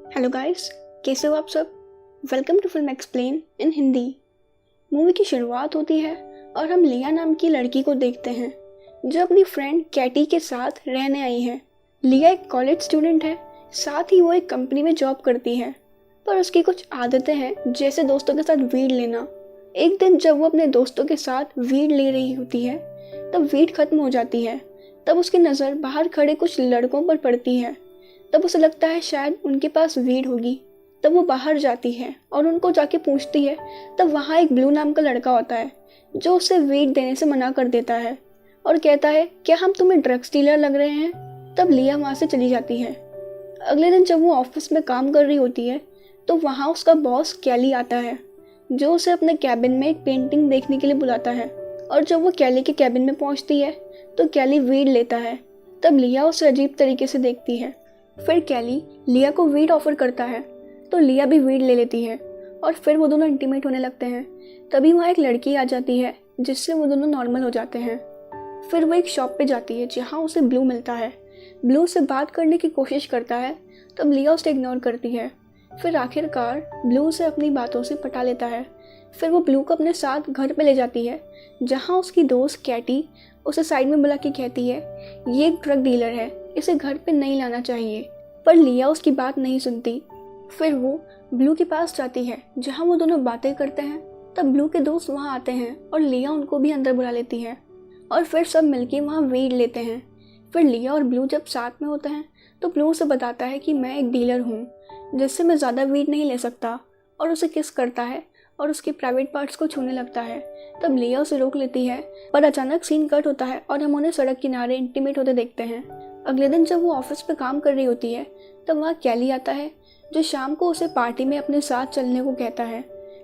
Hello guys, कैसे हो आप सब। Welcome to film explain in Hindi. Movie की शुरुआत होती है और हम लिया नाम की लड़की को देखते हैं जो अपनी फ्रेंड कैटी के साथ रहने आई है। लिया एक कॉलेज स्टूडेंट है, साथ ही वो एक कंपनी में जॉब करती है, पर उसकी कुछ आदतें हैं जैसे दोस्तों के साथ वीड लेना। एक दिन जब वो अपने दोस्तों के साथ वीड ले रही होती है तब वीड खत्म हो जाती है। तब उसकी नज़र बाहर खड़े कुछ लड़कों पर पड़ती है। तब उसे लगता है शायद उनके पास वीड होगी। तब वो बाहर जाती है और उनको जाके पूछती है। तब वहाँ एक ब्लू नाम का लड़का होता है जो उसे वीड देने से मना कर देता है और कहता है, क्या हम तुम्हें ड्रग्स डीलर लग रहे हैं। तब लिया वहाँ से चली जाती है। अगले दिन जब वो ऑफिस में काम कर रही होती है तो वहाँ उसका बॉस कैली आता है जो उसे अपने कैबिन में एक पेंटिंग देखने के लिए बुलाता है। और जब वो कैली के कैबिन में पहुँचती है तो कैली वीड लेता है। तब लिया उसे अजीब तरीके से देखती है। फिर कैली लिया को वीड ऑफर करता है तो लिया भी वीड ले लेती है और फिर वो दोनों इंटीमेट होने लगते हैं। तभी वहाँ एक लड़की आ जाती है जिससे वो दोनों नॉर्मल हो जाते हैं। फिर वो एक शॉप पे जाती है जहाँ उसे ब्लू मिलता है। ब्लू से बात करने की कोशिश करता है तब लिया उसे इग्नोर करती है। फिर आखिरकार ब्लू उसे अपनी बातों से पटा लेता है। फिर वो ब्लू को अपने साथ घर पे ले जाती है जहाँ उसकी दोस्त कैटी उसे साइड में बुला के कहती है, ये एक ड्रग डीलर है, इसे घर पे नहीं लाना चाहिए। पर लिया उसकी बात नहीं सुनती। फिर वो ब्लू के पास जाती है जहाँ वो दोनों बातें करते हैं। तब ब्लू के दोस्त वहाँ आते हैं और लिया उनको भी अंदर बुला लेती है और फिर सब मिलके वहाँ वीड लेते हैं। फिर लिया और ब्लू जब साथ में होते हैं तो ब्लू उसे बताता है कि मैं एक डीलर हूँ जिससे मैं ज़्यादा वीड नहीं ले सकता, और उसे किस करता है और उसके प्राइवेट पार्ट्स को छूने लगता है। तब लिया उसे रोक लेती है, पर अचानक सीन कट होता है और हम उन्हें सड़क किनारे इंटीमेट होते देखते हैं। अगले दिन जब वो ऑफिस पे काम कर रही होती है तब वहाँ कैली आता है जो शाम को उसे पार्टी में अपने साथ चलने को कहता है,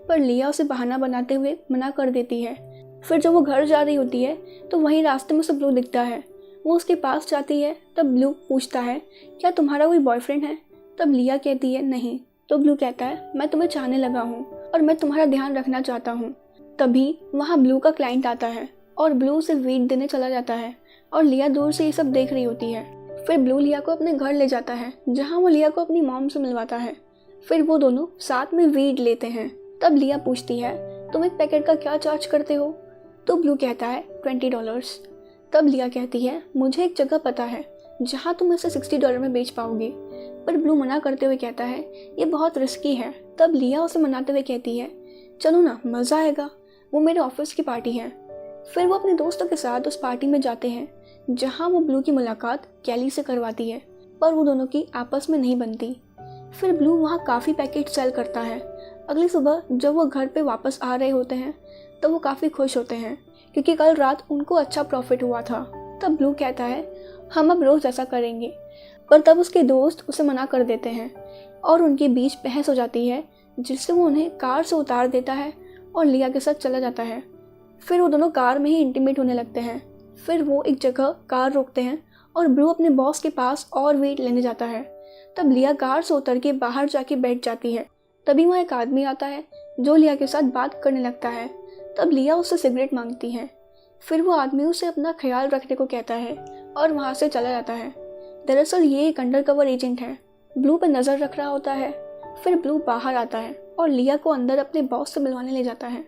पर लिया उसे बहाना बनाते हुए मना कर देती है। फिर जब वो घर जा रही होती है तो वहीं रास्ते में उसे ब्लू दिखता है। वो उसके पास जाती है। तब ब्लू पूछता है, क्या तुम्हारा कोई बॉयफ्रेंड है। तब लिया कहती है, नहीं। तो ब्लू कहता है, मैं तुम्हें चाहने लगा हूँ और मैं तुम्हारा ध्यान रखना चाहता हूँ। तभी वहाँ ब्लू का क्लाइंट आता है और ब्लू उसे वीड देने चला जाता है और लिया दूर से ये सब देख रही होती है। फिर ब्लू लिया को अपने घर ले जाता है जहाँ वो लिया को अपनी मॉम से मिलवाता है। फिर वो दोनों साथ में वीड लेते हैं। तब लिया पूछती है, तुम एक पैकेट का क्या चार्ज करते हो। तो ब्लू कहता है, $20। तब लिया कहती है, मुझे एक जगह पता है जहाँ तुम इसे $60 में बेच पाओगे। पर ब्लू मना करते हुए कहता है, ये बहुत रिस्की है। तब लिया उसे मनाते हुए कहती है, चलो ना, मज़ा आएगा, वो मेरे ऑफिस की पार्टी है। फिर वो अपने दोस्तों के साथ उस पार्टी में जाते हैं जहाँ वो ब्लू की मुलाकात कैली से करवाती है, पर वो दोनों की आपस में नहीं बनती। फिर ब्लू वहाँ काफ़ी पैकेट सेल करता है। अगली सुबह जब वो घर पे वापस आ रहे होते हैं तो वो काफ़ी खुश होते हैं क्योंकि कल रात उनको अच्छा प्रॉफिट हुआ था। तब ब्लू कहता है, हम अब रोज़ ऐसा करेंगे। पर तब उसके दोस्त उसे मना कर देते हैं और उनके बीच बहस हो जाती है जिससे वो उन्हें कार से उतार देता है और लिया के साथ चला जाता है। फिर वो दोनों कार में ही इंटीमेट होने लगते हैं। फिर वो एक जगह कार रोकते हैं और ब्लू अपने बॉस के पास और वेट लेने जाता है। तब लिया कार से उतर के बाहर जाके बैठ जाती है। तभी वहाँ एक आदमी आता है जो लिया के साथ बात करने लगता है। तब लिया उससे सिगरेट मांगती है। फिर वो आदमी उसे अपना ख्याल रखने को कहता है और वहाँ से चला जाता है। दरअसल ये एक अंडरकवर एजेंट है, ब्लू पर नज़र रख रहा होता है। फिर ब्लू बाहर आता है और लिया को अंदर अपने बॉस से मिलवाने ले जाता है।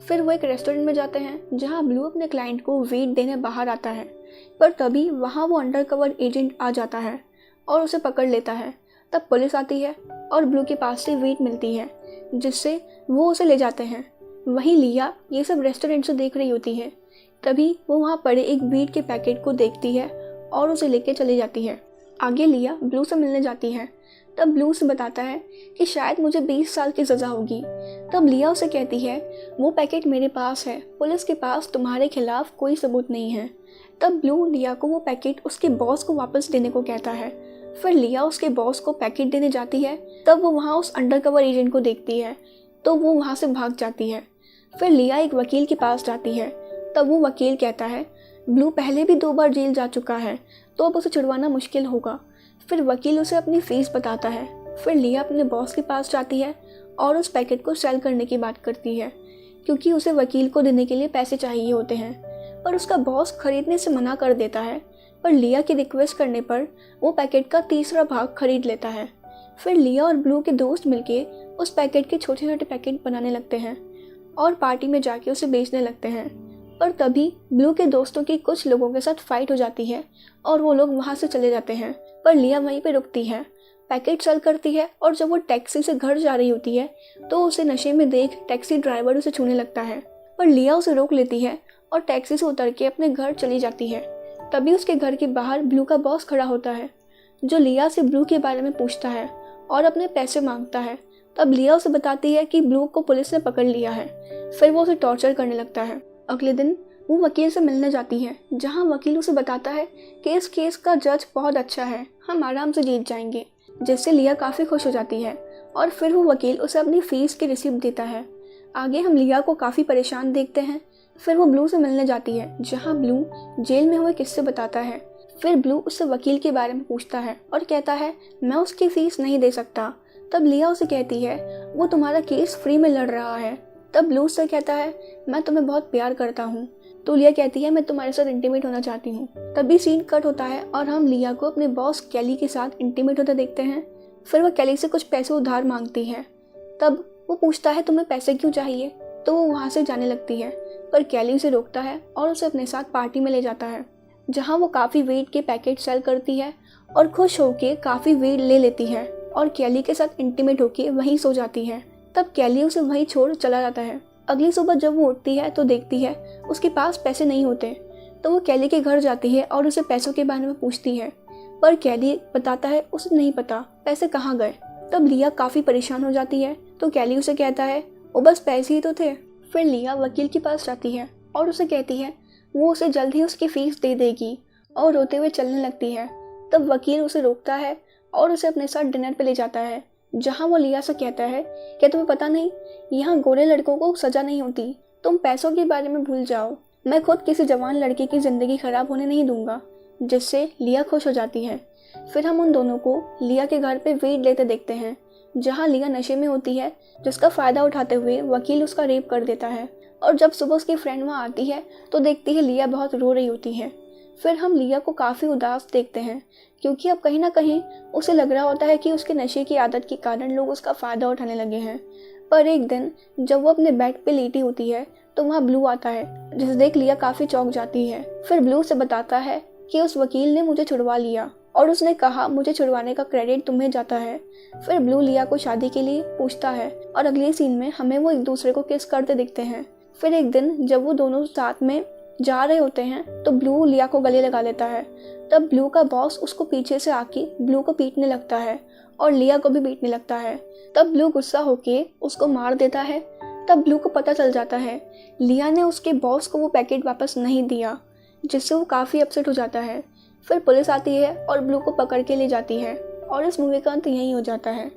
फिर वो एक रेस्टोरेंट में जाते हैं जहाँ ब्लू अपने क्लाइंट को वीड देने बाहर आता है, पर तभी वहाँ वो अंडरकवर एजेंट आ जाता है और उसे पकड़ लेता है। तब पुलिस आती है और ब्लू के पास से वीड मिलती है जिससे वो उसे ले जाते हैं। वहीं लिया ये सब रेस्टोरेंट से देख रही होती है। तभी वो वहाँ पड़े एक वीड के पैकेट को देखती है और उसे लेके चली जाती है। आगे लिया ब्लू से मिलने जाती है। तब ब्लू से बताता है कि शायद मुझे 20 साल की सज़ा होगी। तब लिया उसे कहती है, वो पैकेट मेरे पास है, पुलिस के पास तुम्हारे खिलाफ कोई सबूत नहीं है। तब ब्लू लिया को वो पैकेट उसके बॉस को वापस देने को कहता है। फिर लिया उसके बॉस को पैकेट देने जाती है। तब वो वहाँ उस अंडरकवर एजेंट को देखती है तो वो वहाँ से भाग जाती है। फिर लिया एक वकील के पास जाती है। तब वो वकील कहता है, ब्लू पहले भी 2 बार जेल जा चुका है तो अब उसे छुड़वाना मुश्किल होगा। फिर वकील उसे अपनी फीस बताता है। फिर लिया अपने बॉस के पास जाती है और उस पैकेट को सेल करने की बात करती है क्योंकि उसे वकील को देने के लिए पैसे चाहिए होते हैं, पर उसका बॉस खरीदने से मना कर देता है। पर लिया की रिक्वेस्ट करने पर वो पैकेट का तीसरा भाग खरीद लेता है। फिर लिया और ब्लू के दोस्त मिलके उस पैकेट के छोटे छोटे पैकेट बनाने लगते हैं और पार्टी में जाके उसे बेचने लगते हैं। पर तभी ब्लू के दोस्तों की कुछ लोगों के साथ फाइट हो जाती है और वो लोग वहाँ से चले जाते हैं। पर लिया वहीं पे रुकती है, पैकेट सेल करती है और जब वो टैक्सी से घर जा रही होती है तो उसे नशे में देख टैक्सी ड्राइवर उसे छूने लगता है। पर लिया उसे रोक लेती है और टैक्सी से उतर के अपने घर चली जाती है। तभी उसके घर के बाहर ब्लू का बॉस खड़ा होता है, जो लिया से ब्लू के बारे में पूछता है और अपने पैसे मांगता है। तब लिया उसे बताती है कि ब्लू को पुलिस ने पकड़ लिया है। फिर वो उसे टॉर्चर करने लगता है। अगले दिन वो वकील से मिलने जाती है, जहाँ वकील उसे बताता है कि इस केस का जज बहुत अच्छा है, हम आराम से जीत जाएंगे, जिससे लिया काफ़ी खुश हो जाती है। और फिर वो वकील उसे अपनी फ़ीस की रिसिप्ट देता है। आगे हम लिया को काफ़ी परेशान देखते हैं। फिर वो ब्लू से मिलने जाती है, जहाँ ब्लू जेल में हुए किस्से बताता है। फिर ब्लू उससे वकील के बारे में पूछता है और कहता है मैं उसकी फ़ीस नहीं दे सकता। तब लिया उसे कहती है वो तुम्हारा केस फ्री में लड़ रहा है। तब ब्लू उससे कहता है मैं तुम्हें बहुत प्यार करता हूँ। तो लिया कहती है मैं तुम्हारे साथ इंटीमेट होना चाहती हूँ। तभी सीन कट होता है और हम लिया को अपने बॉस कैली के साथ इंटीमेट होते देखते हैं। फिर वह कैली से कुछ पैसे उधार मांगती है। तब वो पूछता है तुम्हें पैसे क्यों चाहिए, तो वो वहाँ से जाने लगती है। पर कैली उसे रोकता है और उसे अपने साथ पार्टी में ले जाता है, जहाँ वो काफ़ी वेट के पैकेट सेल करती है और खुश होके काफ़ी वेट ले लेती है और कैली के साथ इंटीमेट होके वहीं सो जाती है। तब कैली उसे वहीं छोड़ चला जाता है। अगली सुबह जब वो उठती है तो देखती है उसके पास पैसे नहीं होते। तो वो कैली के घर जाती है और उसे पैसों के बारे में पूछती है, पर कैली बताता है उसे नहीं पता पैसे कहाँ गए। तब लिया काफ़ी परेशान हो जाती है। तो कैली उसे कहता है वो बस पैसे ही तो थे। फिर लिया वकील के पास जाती है और उसे कहती है वो उसे जल्द ही उसकी फ़ीस दे देगी और रोते हुए चलने लगती है। तब वकील उसे रोकता है और उसे अपने साथ डिनर पे ले जाता है, जहाँ वो लिया से कहता है क्या तुम्हें पता नहीं, यहाँ गोरे लड़कों को सज़ा नहीं होती, तुम पैसों के बारे में भूल जाओ, मैं खुद किसी जवान लड़के की ज़िंदगी ख़राब होने नहीं दूंगा। जिससे लिया खुश हो जाती है। फिर हम उन दोनों को लिया के घर पे वेट लेते देखते हैं, जहाँ लिया नशे में होती है, जिसका फ़ायदा उठाते हुए वकील उसका रेप कर देता है। और जब सुबह उसकी फ्रेंड वहाँ आती है तो देखती है लिया बहुत रो रही होती है। फिर हम लिया को काफ़ी उदास देखते हैं, क्योंकि अब कहीं ना कहीं उसे लग रहा होता है कि उसके नशे की आदत के कारण लोग उसका फ़ायदा उठाने लगे हैं। पर एक दिन जब वो अपने बेड पे लेटी होती है तो वहाँ ब्लू आता है, जिसे देख लिया काफ़ी चौंक जाती है। फिर ब्लू से बताता है कि उस वकील ने मुझे छुड़वा लिया और उसने कहा मुझे छुड़वाने का क्रेडिट तुम्हें जाता है। फिर ब्लू लिया को शादी के लिए पूछता है और अगले सीन में हमें वो एक दूसरे को किस करते दिखते हैं। फिर एक दिन जब वो दोनों साथ में जा रहे होते हैं तो ब्लू लिया को गले लगा लेता है। तब ब्लू का बॉस उसको पीछे से आके ब्लू को पीटने लगता है और लिया को भी पीटने लगता है। तब ब्लू गुस्सा होके उसको मार देता है। तब ब्लू को पता चल जाता है लिया ने उसके बॉस को वो पैकेट वापस नहीं दिया, जिससे वो काफ़ी अपसेट हो जाता है। फिर पुलिस आती है और ब्लू को पकड़ के ले जाती है और इस मूवी का अंत यहीं हो जाता है।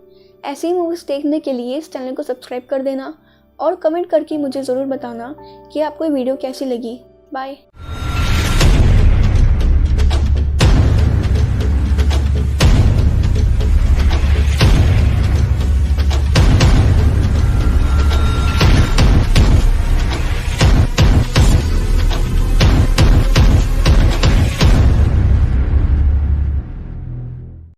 ऐसी मूवीज़ देखने के लिए इस चैनल को सब्सक्राइब कर देना और कमेंट करके मुझे ज़रूर बताना कि आपको ये वीडियो कैसी लगी। बाय।